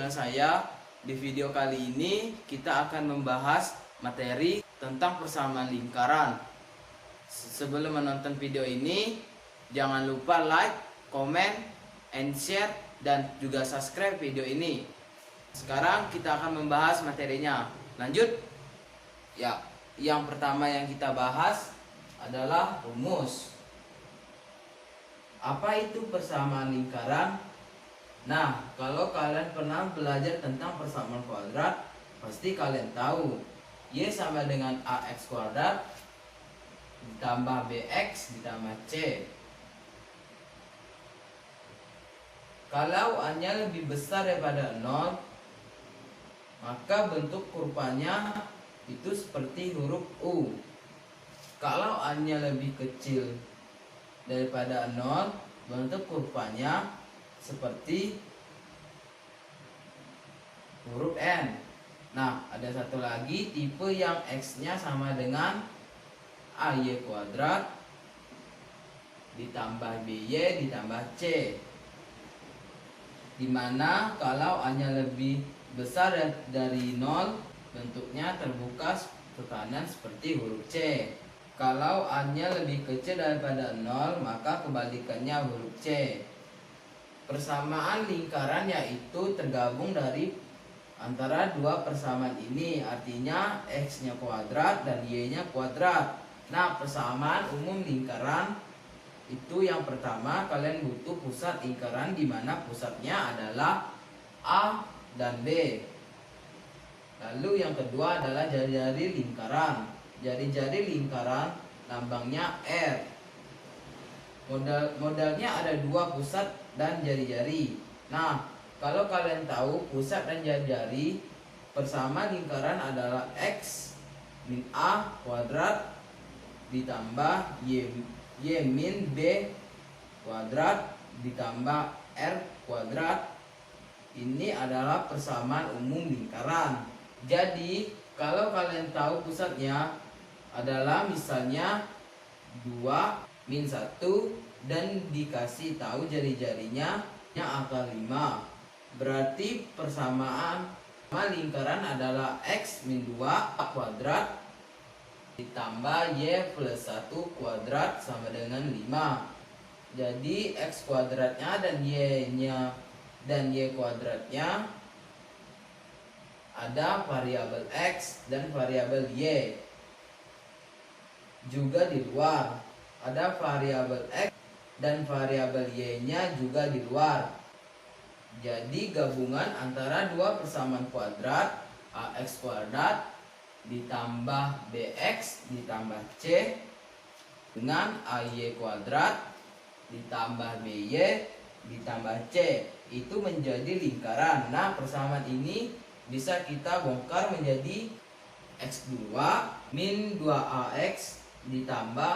channel saya. Di video kali ini kita akan membahas materi tentang persamaan lingkaran. Sebelum menonton video ini, jangan lupa like, comment, and share, dan juga subscribe video ini. Sekarang kita akan membahas materinya. Lanjut. Ya, yang pertama yang kita bahas adalah rumus. Apa itu persamaan lingkaran? Nah, kalau kalian pernah belajar tentang persamaan kuadrat, pasti kalian tahu Y sama dengan AX kuadrat ditambah BX ditambah C. Kalau A-nya lebih besar daripada 0, maka bentuk kurvanya itu seperti huruf U. Kalau A-nya lebih kecil daripada 0, bentuk kurvanya seperti huruf N. Nah, ada satu lagi tipe yang X-nya sama dengan AY kuadrat ditambah BY ditambah C, dimana kalau A-nya lebih besar dari 0, bentuknya terbuka ke kanan seperti huruf C. Kalau A-nya lebih kecil daripada 0, maka kebalikannya huruf C. Persamaan lingkaran yaitu tergabung dari antara dua persamaan ini, artinya X-nya kuadrat dan Y-nya kuadrat. Nah, persamaan umum lingkaran itu yang pertama, kalian butuh pusat lingkaran di mana pusatnya adalah A dan B. Lalu yang kedua adalah jari-jari lingkaran. Jari-jari lingkaran lambangnya R. Modalnya ada dua, pusat dan jari-jari. Nah, kalau kalian tahu pusat dan jari-jari, persamaan lingkaran adalah X min A kuadrat ditambah Y min B kuadrat ditambah R kuadrat. Ini adalah persamaan umum lingkaran. Jadi kalau kalian tahu pusatnya adalah misalnya 2 min 1 dan dikasih tahu jari-jarinya akar 5, berarti persamaan lingkaran adalah X min 2 kuadrat ditambah Y plus 1 kuadrat sama dengan 5. Jadi X kuadratnya dan Y-nya dan Y kuadratnya ada variabel X dan variabel Y. Juga di luar ada variabel X dan variabel Y-nya juga di luar. Jadi gabungan antara dua persamaan kuadrat, AX kuadrat ditambah BX ditambah C dengan AY kuadrat ditambah BY ditambah C, itu menjadi lingkaran. Nah, persamaan ini bisa kita bongkar menjadi X2 min 2AX ditambah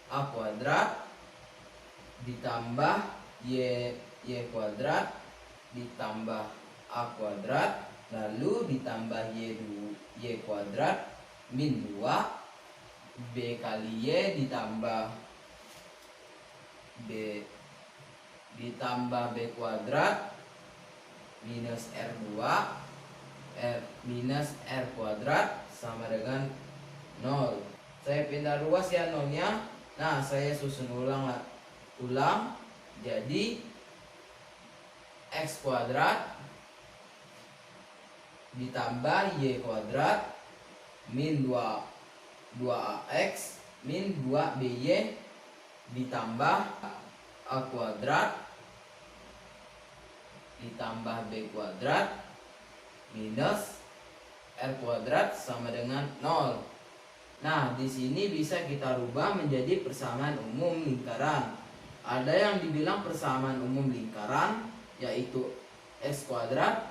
A kuadrat ditambah Y kuadrat ditambah A kuadrat lalu ditambah Y kuadrat min 2 B kali Y ditambah B kuadrat minus R2 minus R kuadrat sama dengan 0. Saya pindah ruas ya nolnya. Nah, saya susun ulang. Jadi X kuadrat ditambah Y kuadrat min 2AX min 2BY ditambah A kuadrat ditambah B kuadrat minus R kuadrat sama dengan 0. Nah, di sini bisa kita rubah menjadi persamaan umum lingkaran. Ada yang dibilang persamaan umum lingkaran yaitu X kuadrat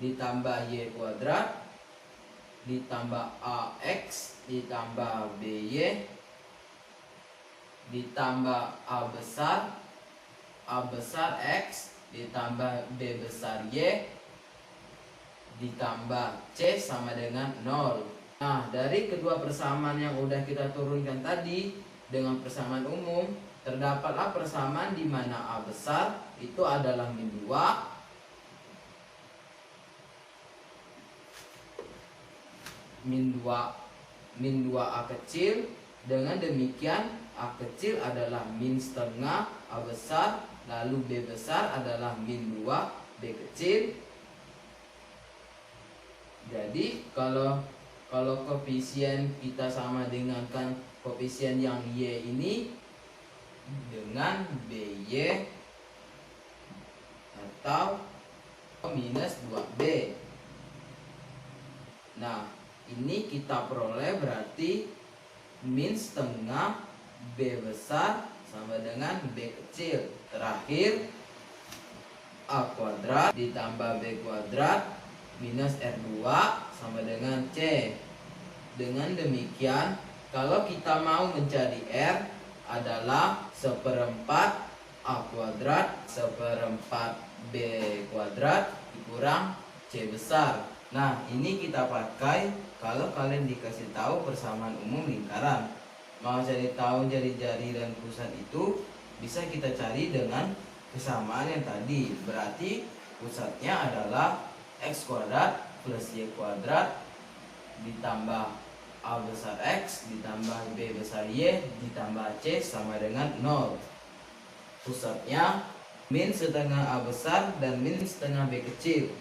ditambah Y kuadrat ditambah AX ditambah BY ditambah A besar X ditambah B besar Y ditambah C sama dengan 0. Nah, dari kedua persamaan yang udah kita turunkan tadi dengan persamaan umum, terdapatlah persamaan di mana A besar itu adalah min 2, min 2A kecil. Dengan demikian A kecil adalah min setengah A besar, lalu B besar adalah min 2 B kecil. Jadi kalau koefisien kita sama dengan kan koefisien yang Y ini dengan BY atau minus 2B. Nah, ini kita peroleh berarti min setengah B besar sama dengan B kecil. Terakhir A kuadrat ditambah B kuadrat minus R2 sama dengan C. Dengan demikian, kalau kita mau mencari R adalah 1/4 A kuadrat 1/4 B kuadrat dikurang C besar. Nah, ini kita pakai kalau kalian dikasih tahu persamaan umum lingkaran. Mau cari tahu jari-jari dan pusat itu bisa kita cari dengan kesamaan yang tadi. Berarti pusatnya adalah X kuadrat plus Y kuadrat ditambah A besar X ditambah B besar Y ditambah C sama dengan 0. Pusatnya min setengah A besar dan min setengah B kecil,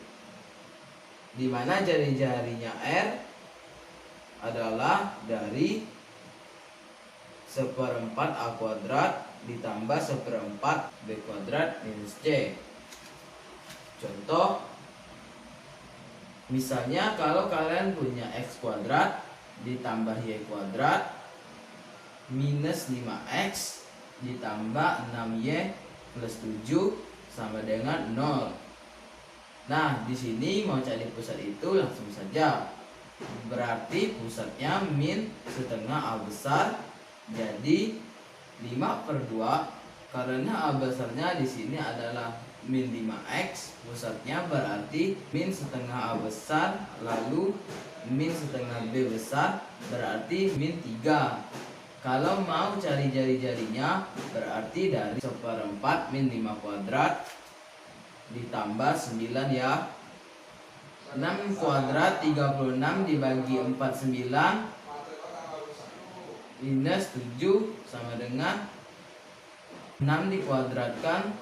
di mana jari-jarinya R adalah dari 1/4 A kuadrat ditambah 1/4 B kuadrat minus C. Contoh, misalnya kalau kalian punya X kuadrat ditambah Y kuadrat minus 5X ditambah 6Y plus 7 sama dengan 0. Nah, di sini mau cari pusat itu langsung saja. Berarti pusatnya min setengah A besar, jadi 5/2 karena A besarnya di sini adalah min 5X, pusatnya berarti min setengah A besar, lalu min setengah B besar berarti min 3. Kalau mau cari jari-jarinya berarti dari 1/4 min 5 kuadrat ditambah 9 ya. 6 kuadrat 36 dibagi 49 minus 7 sama dengan 6 dikuadratkan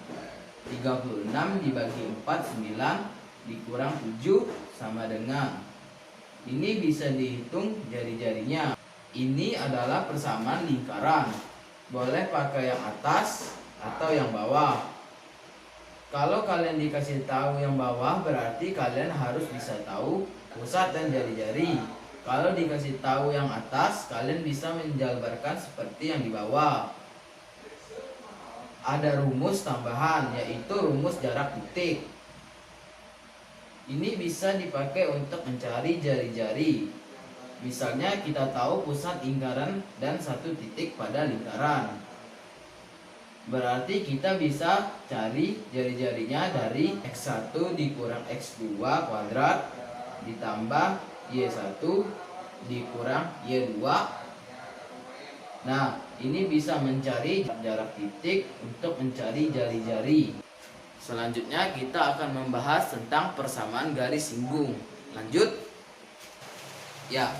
36 dibagi 4 9 dikurang 7 sama dengan, ini bisa dihitung jari-jarinya. Ini adalah persamaan lingkaran. Boleh pakai yang atas atau yang bawah. Kalau kalian dikasih tahu yang bawah berarti kalian harus bisa tahu pusat dan jari-jari. Kalau dikasih tahu yang atas, kalian bisa menjabarkan seperti yang di bawah. Ada rumus tambahan, yaitu rumus jarak titik. Ini bisa dipakai untuk mencari jari-jari. Misalnya kita tahu pusat lingkaran dan satu titik pada lingkaran. Berarti kita bisa cari jari-jarinya dari X1 dikurang X2 kuadrat ditambah Y1 dikurang Y2. Nah, ini bisa mencari jarak titik untuk mencari jari-jari. Selanjutnya kita akan membahas tentang persamaan garis singgung. Lanjut. Ya,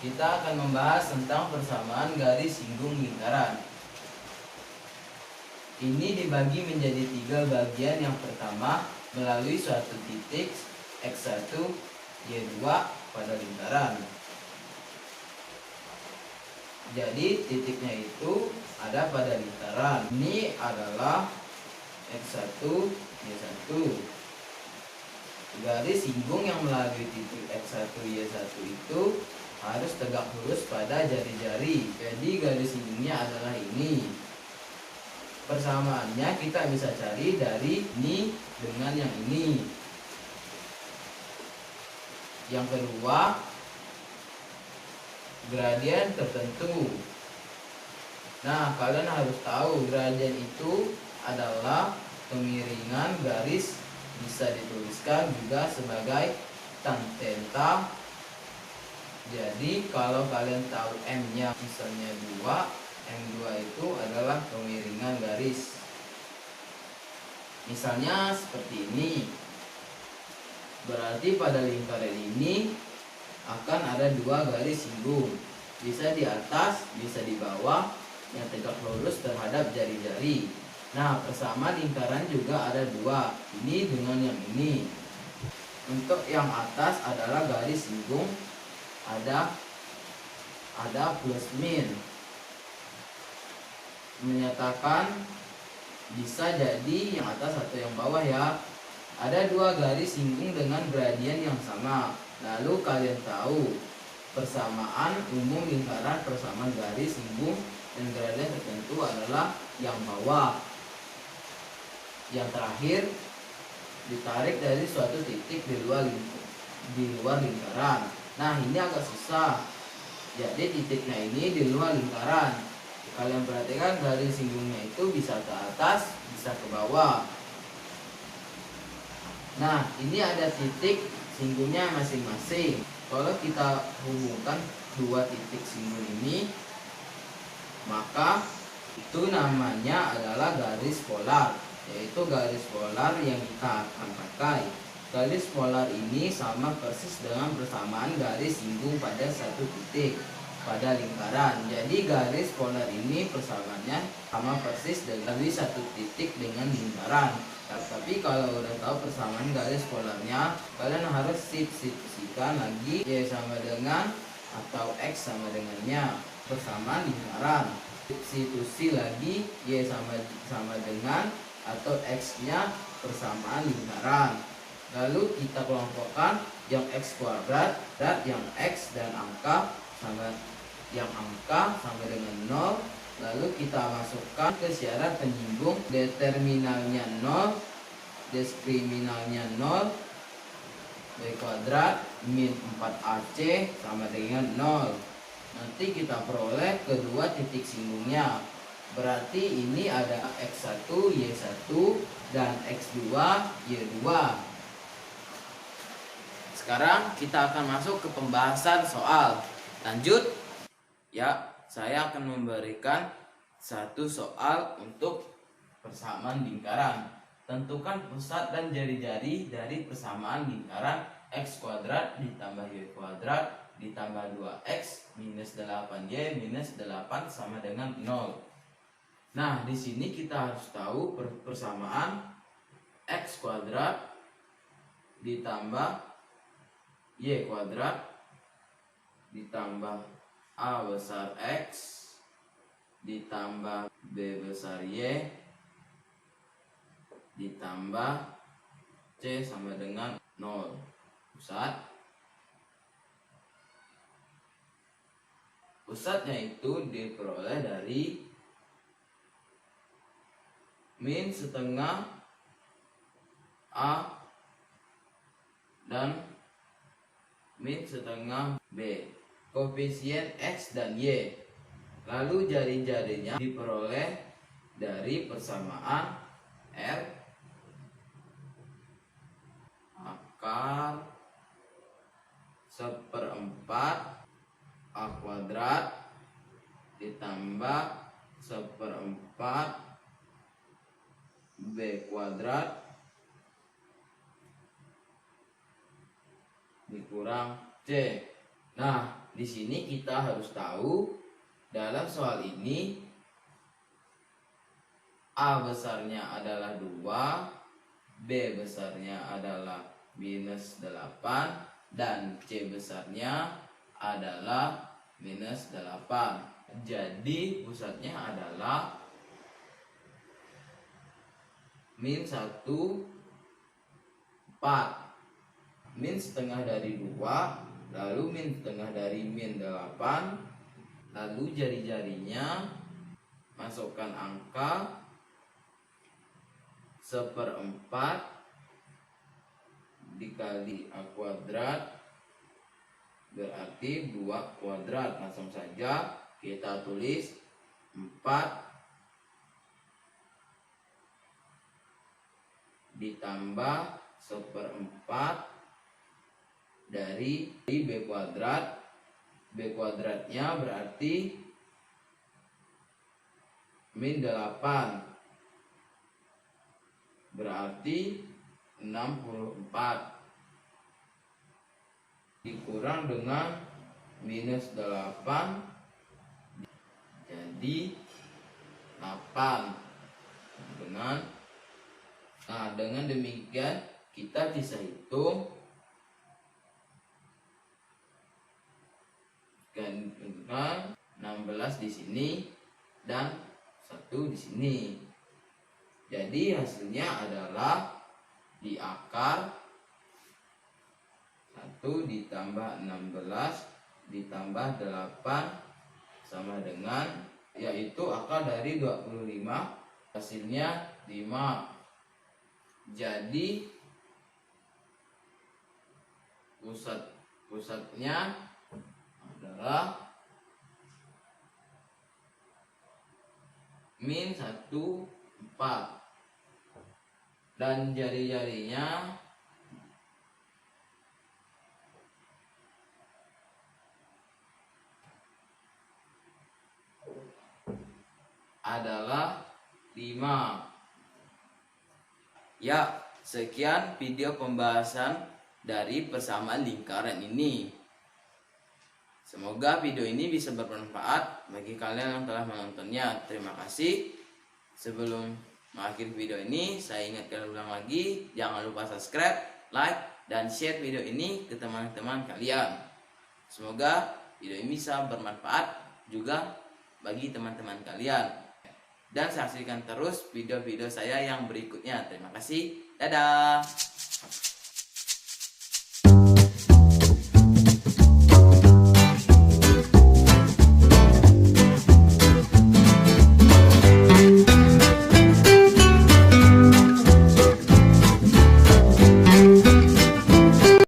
kita akan membahas tentang persamaan garis singgung lingkaran. Ini dibagi menjadi 3 bagian. Yang pertama, melalui suatu titik X1, Y2 pada lingkaran. Jadi titiknya itu ada pada lingkaran. Ini adalah X1, Y1. Garis singgung yang melalui titik X1, Y1 itu harus tegak lurus pada jari-jari. Jadi garis singgungnya adalah ini. Persamaannya kita bisa cari dari ini dengan yang ini. Yang kedua, gradien tertentu. Nah, kalian harus tahu gradien itu adalah kemiringan garis, bisa dituliskan juga sebagai tan theta. Jadi kalau kalian tahu M-nya misalnya 2, M2 itu adalah kemiringan garis. Misalnya seperti ini. Berarti pada lingkaran ini akan ada dua garis singgung, bisa di atas, bisa di bawah, yang tegak lurus terhadap jari-jari. Nah, persamaan lingkaran juga ada dua, ini dengan yang ini. Untuk yang atas adalah garis singgung, ada plus min, menyatakan bisa jadi yang atas atau yang bawah ya. Ada dua garis singgung dengan gradien yang sama. Lalu kalian tahu persamaan umum lingkaran persamaan garis singgung dan gradien tertentu adalah yang bawah. Yang terakhir, ditarik dari suatu titik di luar lingkaran. Nah, ini agak susah. Jadi titiknya ini di luar lingkaran. Kalian perhatikan garis singgungnya itu bisa ke atas, bisa ke bawah. Nah, ini ada titik singgungnya masing-masing. Kalau kita hubungkan dua titik singgung ini, maka itu namanya adalah garis polar, yaitu garis polar yang kita akan pakai. Garis polar ini sama persis dengan persamaan garis singgung pada satu titik pada lingkaran. Jadi garis polar ini persamaannya sama persis dari satu titik dengan lingkaran. Tapi kalau udah tahu persamaan garis polarnya, kalian harus substitusikan lagi Y sama dengan atau X sama dengannya persamaan lingkaran. Substitusi lagi Y sama dengan atau X nya persamaan lingkaran. Lalu kita kelompokkan yang X kuadrat dan yang X dan angka sama dengan 0. Lalu kita masukkan ke syarat penyinggung, determinalnya 0, diskriminalnya 0, B kuadrat min 4AC sama dengan 0. Nanti kita peroleh kedua titik singgungnya. Berarti ini ada X1, Y1 dan X2, Y2. Sekarang kita akan masuk ke pembahasan soal. Lanjut. Ya, saya akan memberikan satu soal untuk persamaan lingkaran. Tentukan pusat dan jari-jari dari persamaan lingkaran X kuadrat ditambah Y kuadrat ditambah 2X minus 8Y minus 8 sama dengan 0. Nah, di sini kita harus tahu persamaan X kuadrat ditambah Y kuadrat ditambah A besar X ditambah B besar Y ditambah C sama dengan 0. Pusatnya itu diperoleh dari min setengah A dan min setengah B, koefisien X dan Y. Lalu jari-jarinya diperoleh dari persamaan R akar 1/4 A kuadrat ditambah 1/4 B kuadrat dikurang C. Nah, di sini kita harus tahu dalam soal ini A besarnya adalah 2, B besarnya adalah minus 8, dan C besarnya adalah minus 8. Jadi pusatnya adalah min 1, 4. Min setengah dari 2, lalu min setengah dari min 8. Lalu jari-jarinya masukkan angka 1/4 dikali A kuadrat berarti 2 kuadrat. Langsung saja kita tulis 4 ditambah 1/4 dari B kuadrat. B kuadratnya berarti min 8 berarti 64. dikurang dengan minus 8 jadi 8 dengan demikian kita bisa hitung dengan 16 di sini dan 1 di sini. Jadi hasilnya adalah di akar 1 ditambah 16 ditambah 8 sama dengan, yaitu akar dari 25, hasilnya 5. Jadi pusatnya adalah min 1, 4 dan jari-jarinya adalah 5. Ya, sekian video pembahasan dari persamaan lingkaran ini. Semoga video ini bisa bermanfaat bagi kalian yang telah menontonnya. Terima kasih. Sebelum mengakhiri video ini, saya ingatkan ulang lagi, jangan lupa subscribe, like, dan share video ini ke teman-teman kalian. Semoga video ini bisa bermanfaat juga bagi teman-teman kalian. Dan saksikan terus video-video saya yang berikutnya. Terima kasih. Dadah.